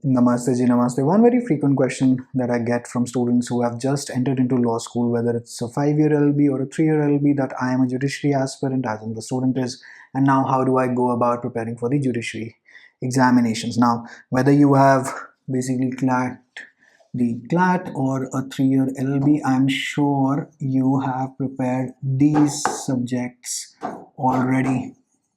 Namaste ji, namaste. One very frequent question that I get from students who have just entered into law school, whether it's a 5-year LLB or a 3-year LLB, that I am a judiciary aspirant, as in the student is, and now how do I go about preparing for the judiciary examinations? Now, whether you have basically the CLAT or a 3-year LLB, I'm sure you have prepared these subjects already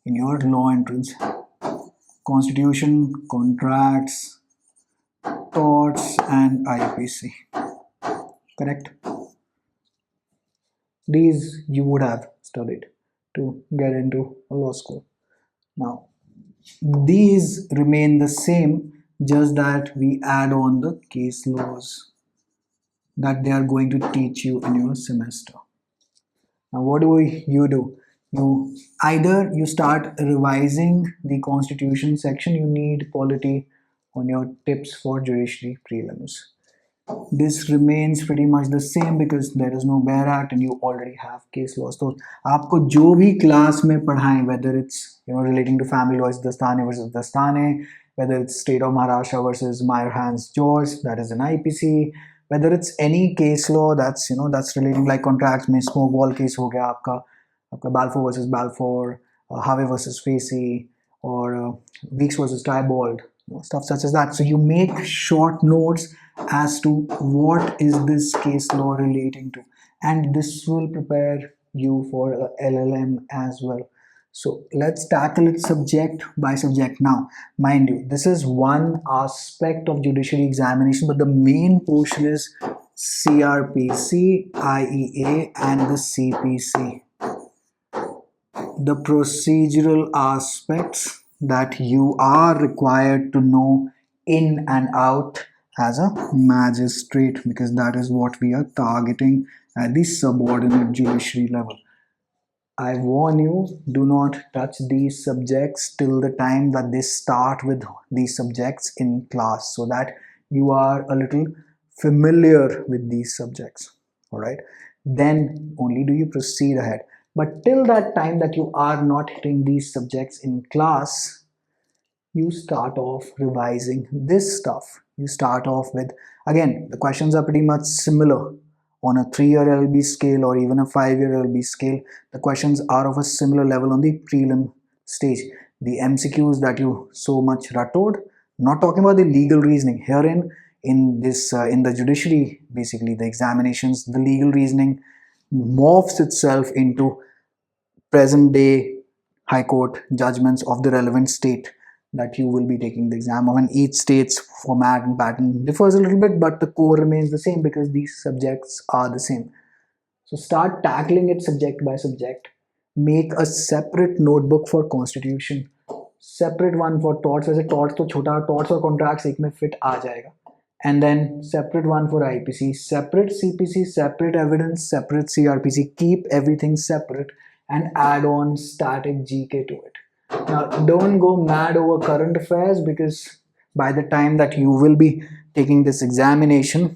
in your law entrance: constitution, contracts, torts, and IPC. Correct? These you would have studied to get into a law school. Now, these remain the same, just that we add on the case laws that they are going to teach you in your semester. Now, what do you do? You either you start revising the constitution section, you need polity on your tips for judiciary prelims. This remains pretty much the same because there is no Bare Act and you already have case laws. So आपको जो भी class में पढ़ाएं, whether it's relating to family law, Dastane versus Dastane, whether it's state of Maharashtra versus Meyer Hans George, that is an IPC, whether it's any case law that's that's relating like contracts में smoke ball case हो गया आपका Balfour versus Balfour, Harvey versus Facey, or Weeks versus Diebold, stuff such as that. So you make short notes as to what is this case law relating to, and this will prepare you for a LLM as well. So let's tackle it subject by subject. Now, mind you, this is one aspect of judiciary examination, but the main portion is CRPC, IEA, and the CPC. The procedural aspects that you are required to know in and out as a magistrate, because that is what we are targeting at the subordinate judiciary level. I warn you, do not touch these subjects till the time that they start with these subjects in class, so that you are a little familiar with these subjects. All right, then only do you proceed ahead. But till that time that you are not hitting these subjects in class, you start off revising this stuff. You start off with, again, the questions are pretty much similar on a 3-year LB scale or even a 5-year LB scale. The questions are of a similar level on the prelim stage. The MCQs that you so much rattled, not talking about the legal reasoning. Herein, in this in the judiciary, basically the examinations, the legal reasoning morphs itself into present day high court judgments of the relevant state that you will be taking the exam of, and each state's format and pattern differs a little bit, but the core remains the same because these subjects are the same. So start tackling it subject by subject. Make a separate notebook for constitution, separate one for torts. वैसे torts तो छोटा, torts और contracts एक में fit आ जाएगा, and then separate one for IPC, separate CPC, separate evidence, separate CRPC. Keep everything separate and add on static GK to it. Now, don't go mad over current affairs, because by the time that you will be taking this examination,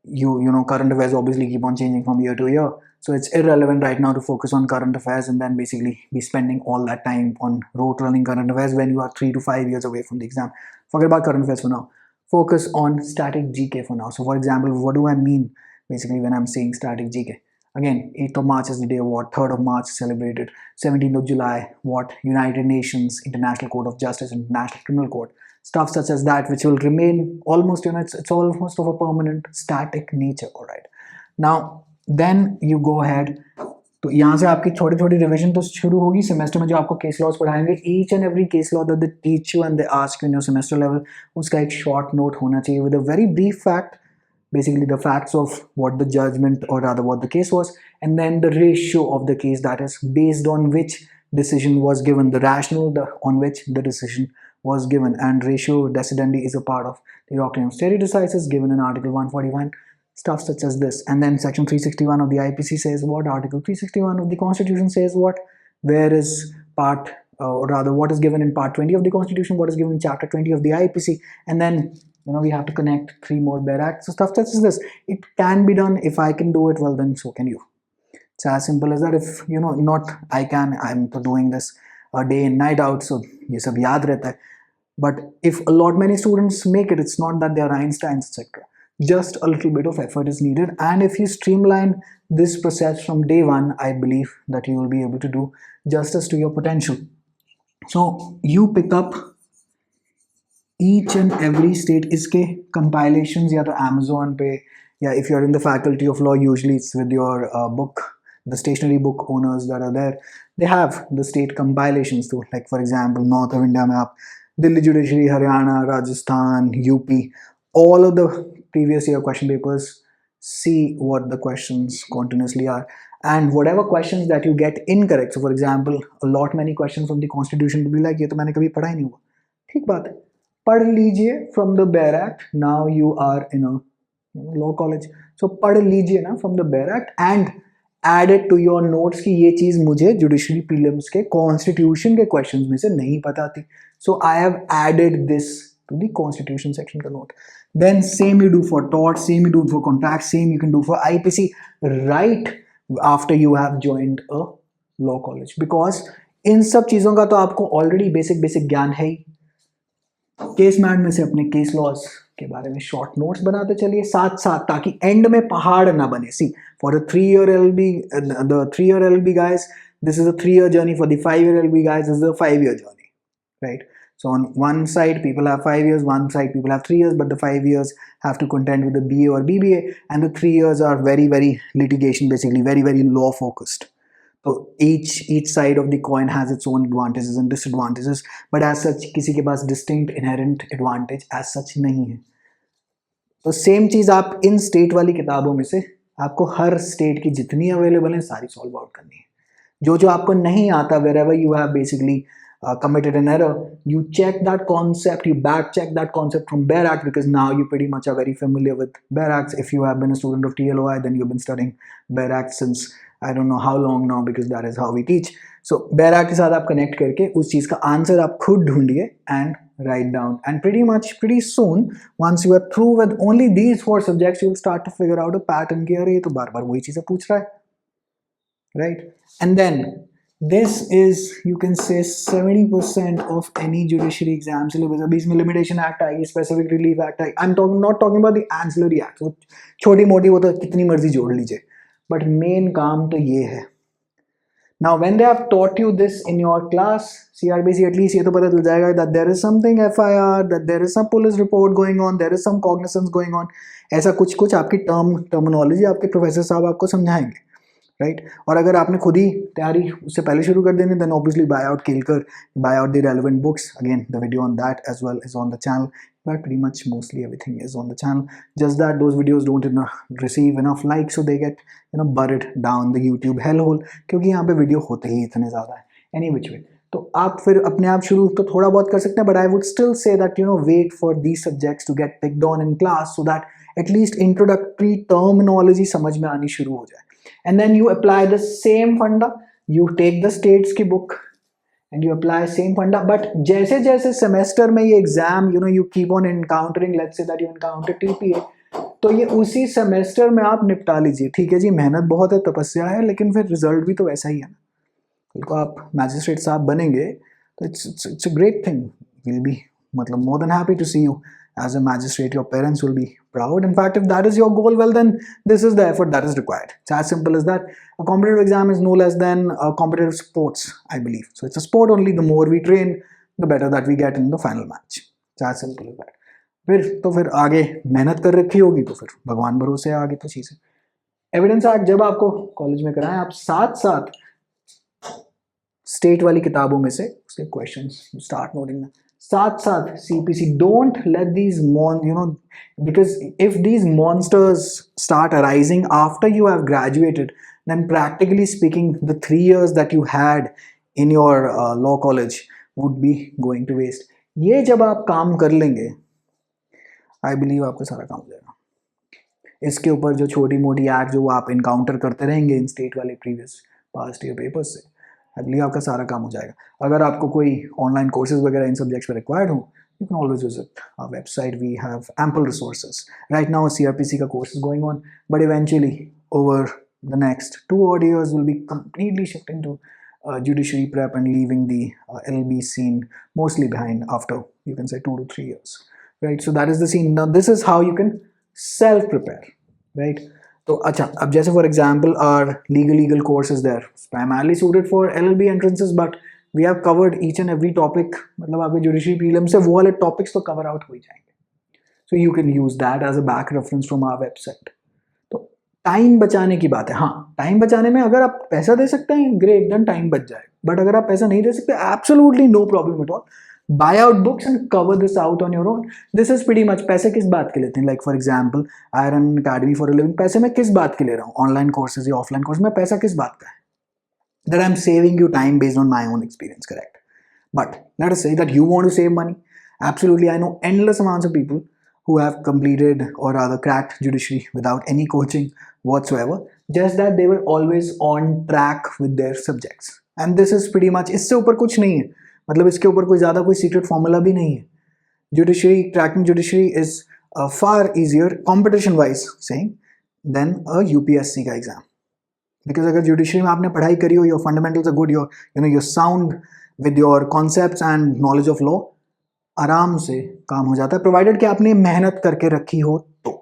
current affairs obviously keep on changing from year to year. So it's irrelevant right now to focus on current affairs and then basically be spending all that time on rote running current affairs when you are 3 to 5 years away from the exam. Forget about current affairs for now. Focus on static GK for now. So for example, what do I mean basically when I'm saying static GK? Again, 8th of March is the day of what? 3rd of March celebrated. 17th of July, what? United Nations, International Court of Justice, International Criminal Court. Stuff such as that, which will remain almost, it's almost of a permanent static nature, all right? Now, then you go ahead. तो यहाँ से आपकी छोटी छोटी revision तो शुरू होगी semester में, जो आपको केस लॉज पढ़ाएंगे. Each and every case law that they teach you and they ask you in your semester level, उसका एक शॉर्ट नोट होना चाहिए with a very brief fact, basically the facts of what the judgment, or rather what the case was, and then the ratio of the case, that is based on which decision was given, the rationale on which the decision was given. And ratio decidendi is a part of the doctrine of stare decisis given in Article 141, stuff such as this. And then section 361 of the IPC says what, Article 361 of the Constitution says what, where is part, or rather what is given in part 20 of the Constitution, what is given in chapter 20 of the IPC, and then we have to connect 3 more Bare Acts. So stuff such as this, it can be done. If I can do it, well then so can you. It's as simple as that. If not I can, I'm doing this a day and night out, so ये सब याद रहता है. But if a lot many students make it, it's not that they are Einsteins, etc. Just a little bit of effort is needed, and if you streamline this process from day one, I believe that you will be able to do justice to your potential. So you pick up each and every state. इसके compilations या तो Amazon पे, या if you're in the faculty of law, usually it's with your book, the stationery book owners that are there, they have the state compilations too. Like for example, North of India में आप Delhi Judiciary, Haryana, Rajasthan, UP, all of the previous year question papers, see what the questions continuously are, and whatever questions that you get incorrect. So for example, a lot many questions from the constitution will be like, ये तो मैंने कभी पढ़ा ही नहीं हुआ. ठीक बात है, पढ़ लीजिए from the Bare Act. Now you are in a law college, so पढ़ लीजिए ना from the Bare Act and add it to your notes कि ये चीज़ मुझे जुडिशरी प्रीलिम्स के कॉन्स्टिट्यूशन के क्वेश्चंस में से नहीं पता थी, so I have added this to the constitution section का note. Then same you do for tort, same you do for contract, same you can do for IPC right after you have joined a law college, because इन सब चीज़ों का तो आपको already basic ज्ञान है ही. Case mat में से अपने केस लॉज के बारे में शॉर्ट नोट्स बनाते चलिए साथ साथ, ताकि एंड में पहाड़ ना बने. See for the 3-year LLB, the 3-year LLB guys, this is a 3-year journey. For the 5-year LLB guys, this is a 5-year journey, right? So on one side people have 5 years, one side people have 3 years, but the 5 years have to contend with the BA or BBA, and the 3 years are very litigation, basically very law focused. So each side of the coin has its own advantages and disadvantages, but as such किसी के पास distinct inherent advantage as such नहीं है. तो same चीज़ आप इन state वाली किताबों में से आपको हर स्टेट की जितनी अवेलेबल है सारी सॉल्व आउट करनी है. जो आपको नहीं आता, wherever you have basically committed an error, you check that concept, you back check that concept from Bare Act, because now you pretty much are very familiar with Bare Acts. If you have been a student of TLOI, then you've been studying Bare Act since I don't know how long now, because that is how we teach. So Bare Act के साथ आप connect करके उस चीज़ का answer आप खुद ढूंढिए and write down, and pretty soon once you are through with only these 4 subjects, you will start to figure out a pattern कि अरे ये तो बार-बार वही चीज़ें पूछ रहा है, right? And then this is, you can say, 70% of any judiciary exam syllabus. अभी इसमें limitation act आएगी, specific relief act आएगी. I'm not talking about the ancillary acts. वो छोटी मोटी वो तो कितनी मर्जी जोड़ लीजिए, but main काम तो ये है. Now when they have taught you this in your class, CRBC, at least ये तो पता चल जाएगा that there is something FIR, that there is some police report going on, there is some cognizance going on. ऐसा कुछ आपकी terminology आपके professor साहब आपको समझाएंगे, right? और अगर आपने खुद ही तैयारी उससे पहले शुरू कर देनी, then obviously buy out Kelkar, buy out the relevant books. Again, the video on that as well is on the channel, but pretty much mostly everything is on the channel. Just that those videos don't receive enough likes, so they get buried down the YouTube hellhole, क्योंकि यहाँ पे video होते ही इतने ज़्यादा है. Any which way, तो आप फिर अपने आप शुरू तो थोड़ा बहुत कर सकते हैं, but I would still say that wait for these subjects to get picked on in class, so that at least introductory terminology समझ में आनी शुरू हो जाए. And then you apply the same funda, you take the states की book and you apply same funda. But जैसे जैसे semester में ये exam, you keep on encountering, let's say that you encounter TPA, तो ये उसी सेमेस्टर में आप निपटा लीजिए. ठीक है जी, मेहनत बहुत है, तपस्या है, लेकिन फिर रिजल्ट भी तो वैसा ही है ना. तो आप मैजिस्ट्रेट साहब बनेंगे तो it's a great thing. We'll be मतलब more than happy to see you as a magistrate. Your parents will be proud. In fact, if that is your goal, well then this is the effort that is required. It's as simple as that. A competitive exam is no less than a competitive sports, I believe. So it's a sport only. The more we train, the better that we get in the final match. It's as simple as that. फिर आगे मेहनत कर रखी होगी तो फिर भगवान भरोसे आगे तो चीज़ें. एविडेंस एक्ट जब आपको कॉलेज में कराएं, आप साथ साथ स्टेट वाली किताबों में से उसके क्वेश्चंस स्टार्ट नोटिंग, साथ साथ CPC. Don't let these because if these monsters start arising after you have graduated, then practically speaking the 3 years that you had in your law college would be going to waste. ये जब आप काम कर लेंगे, I believe आपका सारा काम हो जाएगा. इसके ऊपर जो छोटी मोटी एक्ट जो आप इनकाउंटर करते रहेंगे इन स्टेट वाले प्रीवियस पास्ट ईयर पेपर्स से, आई बिलीव आपका सारा काम हो जाएगा. अगर आपको कोई ऑनलाइन कोर्सेज वगैरह इन सब्जेक्ट्स पे रिक्वायर्ड हो, you can always visit our website. We have ample resources. Right now, a CRPC ka course is going on, but eventually, over the next 2 odd years, we'll be completely shifting to judiciary prep and leaving the LLB scene mostly behind after you can say 2 to 3 years, right? So that is the scene. Now this is how you can self prepare, right? तो अच्छा, अब जैसे for example are legal courses there primarily suited for LLB entrances, but we have covered each and every topic, मतलब आपके judiciary prelim से वो वाले topics तो कवर आउट हो ही जाएंगे. So you can use that as a back reference from our website. तो टाइम बचाने की बात है. हाँ, टाइम बचाने में अगर आप पैसा दे सकते हैं, ग्रेट, देन टाइम बच जाए. बट अगर आप पैसा नहीं दे सकते, absolutely no problem at all. Buy out books and cover this out on your own. This is pretty much. पैसे किस बात के लेते हैं? Like for example, I run an academy for a living. पैसे मैं किस बात के ले रहा हूँ? ऑनलाइन कोर्सेज या ऑफलाइन कोर्स में पैसा किस बात का है? That I'm saving you time based on my own experience, correct? But let us say that you want to save money. Absolutely, I know endless amounts of people who have completed or rather cracked judiciary without any coaching whatsoever. Just that they were always on track with their subjects. And this is pretty much. इससे ऊपर कुछ नहीं है. मतलब इसके ऊपर कोई ज़्यादा कोई सीक्रेट फॉर्मूला भी नहीं है. Judiciary, cracking judiciary is far easier competition wise saying than a UPSC का एग्जाम. बिकॉज अगर जुडिशरी में आपने पढ़ाई करी हो, your fundamentals are good, your sound with your concepts and knowledge of law, आराम से काम हो जाता है, प्रोवाइडेड कि आपने मेहनत करके रखी हो तो.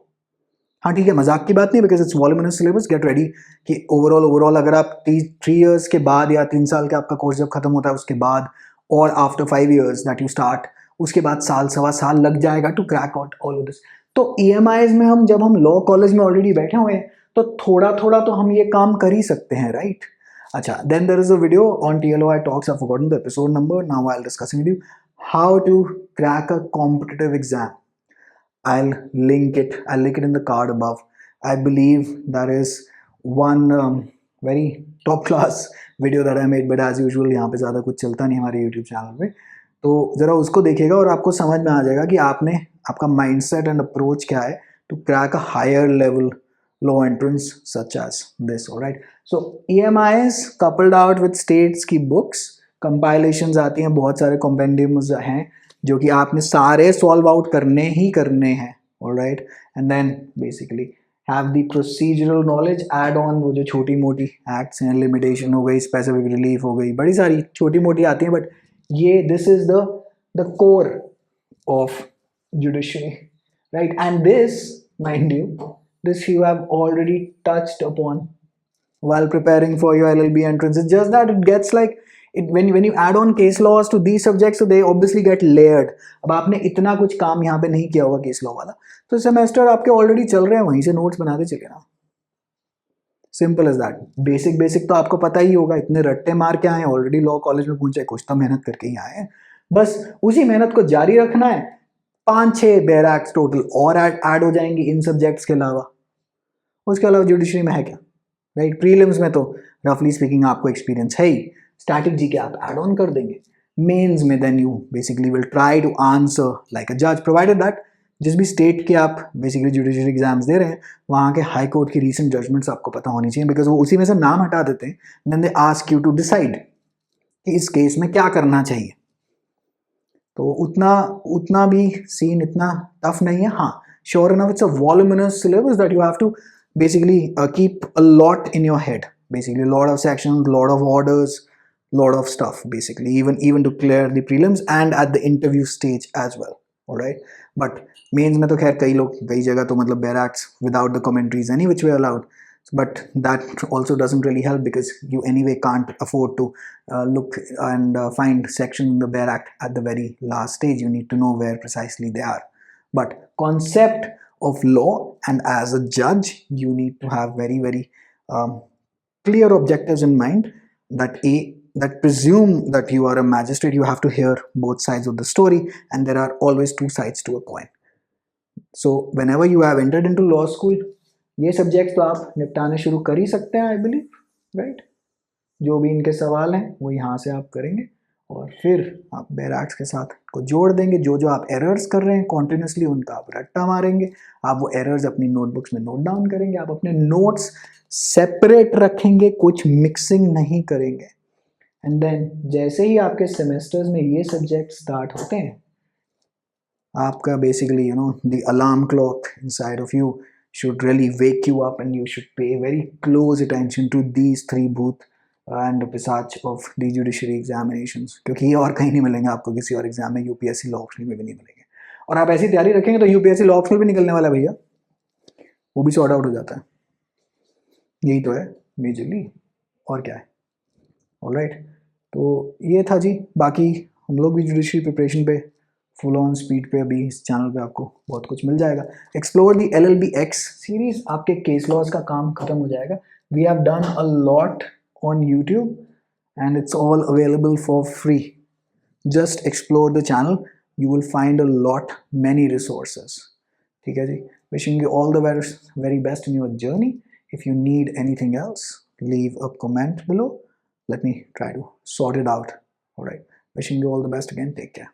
हाँ ठीक है, मजाक की बात नहीं, because it's voluminous syllabus. Get ready कि ओवरऑल अगर आप 3 years के बाद या 3 साल के आपका कोर्स जब खत्म होता है उसके बाद, और after 5 years that you start, उसके बाद साल सवा साल लग जाएगा to crack out all of this. तो EMIs में हम जब हम लॉ कॉलेज में ऑलरेडी बैठे हुए हैं तो थोड़ा थोड़ा तो हम ये काम कर ही सकते हैं, राइट? अच्छा, then there is a video on TLOI talks. I forgotten the episode number. Now I will discuss with you how to crack a competitive exam. I'll link it in the card above. I believe that is one very top class video that I made, but as usual यहाँ पे ज़्यादा कुछ चलता नहीं हमारे YouTube channel पे, तो ज़रा उसको देखिएगा और आपको समझ में आ जाएगा कि आपका माइंडसेट एंड अप्रोच क्या है to crack a higher level law entrance such as this. Alright, so EMIs coupled out with states की books, compilations आती हैं, बहुत सारे compendiums हैं जो कि आपने सारे सॉल्व आउट करने हैं. Alright, and then basically have the procedural knowledge, add on वो जो छोटी मोटी एक्ट्स हैं, लिमिटेशन हो गई, स्पेसिफिक रिलीफ हो गई, बड़ी सारी छोटी मोटी आती हैं, बट ये this is the core of judiciary, right? And this, mind you, this you have already touched upon while preparing for your LLB entrance. It's just that it gets like when you add on case laws to these subjects, so they obviously get layered. अब आपने इतना कुछ काम यहाँ पे नहीं किया होगा केस लॉ वाला, तो सेमेस्टर आपके ऑलरेडी चल रहे हैं, वहीं से नोट्स बनाते चले ना. Simple as that. बेसिक तो आपको पता ही होगा. इतने रट्टे मार के आए, ऑलरेडी लॉ कॉलेज में पहुंचे, कुछ तो मेहनत करके ही आए हैं. बस उसी मेहनत को जारी रखना है. 5-6 बैराक्स टोटल और ऐड हो जाएंगी इन सब्जेक्ट्स के अलावा. उसके अलावा जुडिशरी में है क्या, राइट? प्रीलिम्स में तो रफली स्पीकिंग आपको एक्सपीरियंस है ही. स्टैटिक जी के आप ऐड ऑन कर देंगे. मेंस में then you basically will try to answer like a जज, प्रोवाइडेड दैट जिस भी स्टेट के आप बेसिकली जुडिशरी एग्जाम्स दे रहे हैं वहाँ के हाई कोर्ट की रीसेंट जजमेंट्स आपको पता होनी चाहिए, बिकॉज वो उसी में से नाम हटा देते हैं. Then they ask you to decide कि इस केस में क्या करना चाहिए. तो उतना भी सीन इतना टफ नहीं है. हाँ, sure enough it's a voluminous syllabus that you have to basically keep a lot in your head, basically a lot of sections, lot of orders, lot of stuff, basically even to clear the prelims and at the interview stage as well. All right, but mains में तो खैर कई जगह तो मतलब bare acts without the commentaries any which way allowed, but that also doesn't really help because you anyway can't afford to look and find sections in the bare act at the very last stage. You need to know where precisely they are. But concept of law, and as a judge you need to have very clear objectives in mind that presume that you are a magistrate. You have to hear both sides of the story, and there are always two sides to a coin. So whenever you have entered into law school, ये subject तो आप निपटाने शुरू कर ही सकते हैं, I believe, right? जो भी इनके सवाल हैं वो यहाँ से आप करेंगे और फिर आप बैराक्स के साथ को जोड़ देंगे. जो आप एरर्स कर रहे हैं कॉन्टिन्यूसली उनका आप रट्टा मारेंगे. आप वो एरर्स अपनी नोटबुक्स में नोट डाउन करेंगे. आप अपने नोट्स सेपरेट रखेंगे, कुछ मिक्सिंग नहीं करेंगे. एंड देन जैसे ही आपके सेमेस्टर्स में ये सब्जेक्ट स्टार्ट होते हैं, आपका basically the alarm clock inside of you should really wake you up and you should pay very close attention to these 3 booth and research of the judiciary examinations, क्योंकि ये और कहीं नहीं मिलेंगे आपको, किसी और एग्जाम में, यूपीएससी लॉ ऑप्शनल में भी नहीं मिलेंगे। और आप ऐसी तैयारी रखेंगे तो यूपीएससी लॉ ऑप्शनल भी निकलने वाला है भैया, वो भी सॉर्ट आउट हो जाता है। यही तो है मेजरली, और क्या है। ऑलराइट, तो ये था जी। बाकी हम लोग भी जुडिशरी प्रिपरेशन पे फुल ऑन स्पीड पे अभी इस चैनल पे आपको बहुत कुछ मिल जाएगा। Explore the LLB X series, आपके केस लॉज का काम खत्म हो जाएगा। We have done a lot on YouTube and it's all available for free. Just explore the channel, you will find a lot many resources. ठीक है जी, wishing you all the very best in your journey. If you need anything else, leave a comment below, let me try to sort it out. All right, wishing you all the best again, take care.